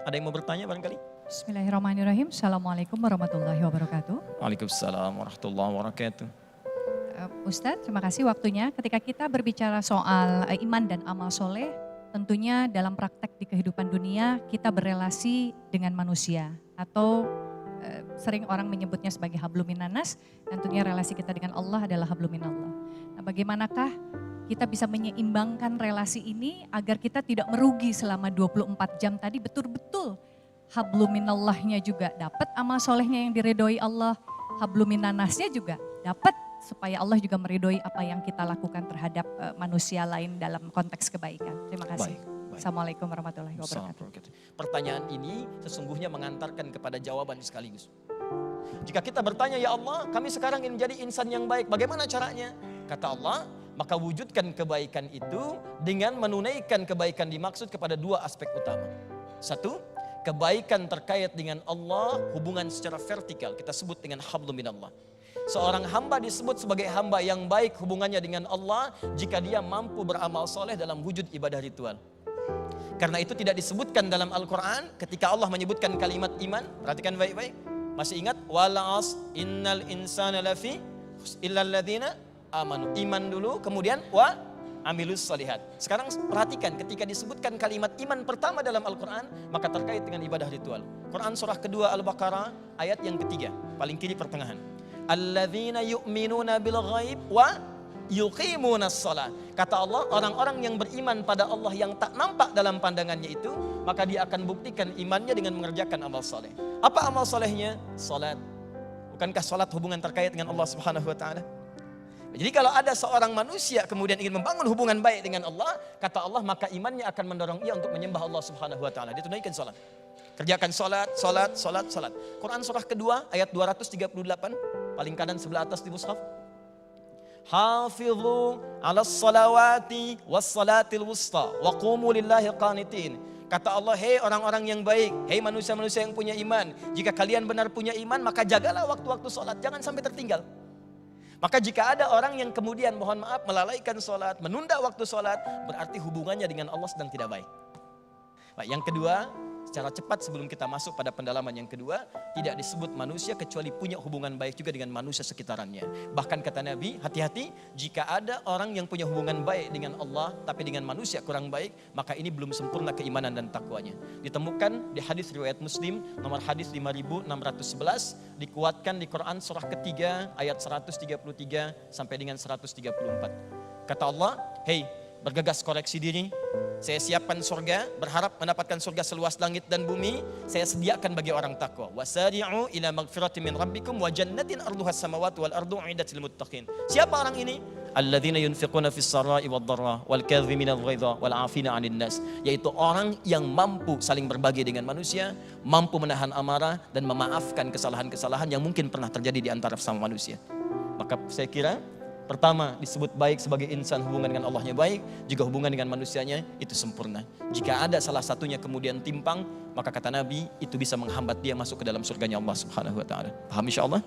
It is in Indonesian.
Ada yang mau bertanya barangkali? Bismillahirrahmanirrahim. Assalamualaikum warahmatullahi wabarakatuh. Waalaikumsalam warahmatullahi wabarakatuh. Ustadz, terima kasih waktunya. Ketika kita berbicara soal iman dan amal soleh, tentunya dalam praktek di kehidupan dunia kita berelasi dengan manusia. Atau sering orang menyebutnya sebagai habluminanas, tentunya relasi kita dengan Allah adalah habluminallah. Nah, bagaimanakah kita bisa menyeimbangkan relasi ini agar kita tidak merugi selama 24 jam tadi, betul-betul habluminallahnya juga dapat, amal solehnya yang diridhoi Allah, habluminanasnya juga dapat, supaya Allah juga meridhoi apa yang kita lakukan terhadap manusia lain dalam konteks kebaikan. Terima kasih. Baik. Assalamualaikum warahmatullahi wabarakatuh. Pertanyaan ini sesungguhnya mengantarkan kepada jawaban sekaligus. Jika kita bertanya, ya Allah, kami sekarang ingin menjadi insan yang baik, bagaimana caranya? Kata Allah, maka wujudkan kebaikan itu dengan menunaikan kebaikan dimaksud kepada dua aspek utama. Satu, kebaikan terkait dengan Allah, hubungan secara vertikal, kita sebut dengan hablum minallah. Seorang hamba disebut sebagai hamba yang baik hubungannya dengan Allah jika dia mampu beramal soleh dalam wujud ibadah ritual. Karena itu tidak disebutkan dalam Al-Quran ketika Allah menyebutkan kalimat iman. Perhatikan baik-baik. Masih ingat? Wal'as innal insana lafi illal ladzina amanu. Iman dulu, kemudian wa amilus salihat. Sekarang perhatikan ketika disebutkan kalimat iman pertama dalam Al-Quran, maka terkait dengan ibadah ritual. Quran surah kedua Al-Baqarah ayat yang ketiga, paling kiri pertengahan. Alladzina yu'minuna bil ghaib wa yuqimunas shalah. Kata Allah, orang-orang yang beriman pada Allah yang tak nampak dalam pandangannya itu, maka dia akan buktikan imannya dengan mengerjakan amal saleh. Apa amal salehnya? Salat. Bukankah salat hubungan terkait dengan Allah Subhanahu wa taala? Jadi kalau ada seorang manusia kemudian ingin membangun hubungan baik dengan Allah, kata Allah, maka imannya akan mendorong ia untuk menyembah Allah Subhanahu wa taala. Dia tunaikan salat. Kerjakan salat. Quran surah kedua ayat 238, paling kanan sebelah atas di mushaf. Hafidhu 'alas salawati was salatil wusta wa qumu lillahi qanitin. Kata Allah, hei orang-orang yang baik, hei manusia-manusia yang punya iman, jika kalian benar punya iman, maka jagalah waktu-waktu salat, jangan sampai tertinggal. Maka jika ada orang yang kemudian mohon maaf melalaikan salat, menunda waktu salat, berarti hubungannya dengan Allah sedang tidak baik. Nah, yang kedua, secara cepat sebelum kita masuk pada pendalaman yang kedua, tidak disebut manusia kecuali punya hubungan baik juga dengan manusia sekitarannya. Bahkan kata Nabi, hati-hati jika ada orang yang punya hubungan baik dengan Allah tapi dengan manusia kurang baik, maka ini belum sempurna keimanan dan takwanya. Ditemukan di hadis riwayat Muslim nomor hadis 5611, dikuatkan di Quran surah ketiga ayat 133 sampai dengan 134. Kata Allah, hei bergegas koreksi diri, saya siapkan surga, berharap mendapatkan surga seluas langit dan bumi, saya sediakan bagi orang takwa. Wasari'u ila magfiratin min rabbikum wa jannatin arduhas samawati wal ardu uiddat lil muttaqin. Siapa orang ini? Alladzina yunfiquna fis sarai wad dharra wal kadhimina al-ghaidha wal 'afina 'anil nas. Yaitu orang yang mampu saling berbagi dengan manusia, mampu menahan amarah dan memaafkan kesalahan-kesalahan yang mungkin pernah terjadi di antara sesama manusia. Maka saya kira pertama disebut baik sebagai insan, hubungan dengan Allahnya baik, juga hubungan dengan manusianya itu sempurna. Jika ada salah satunya kemudian timpang, maka kata Nabi itu bisa menghambat dia masuk ke dalam surganya Allah Subhanahu wa taala. Paham insyaallah?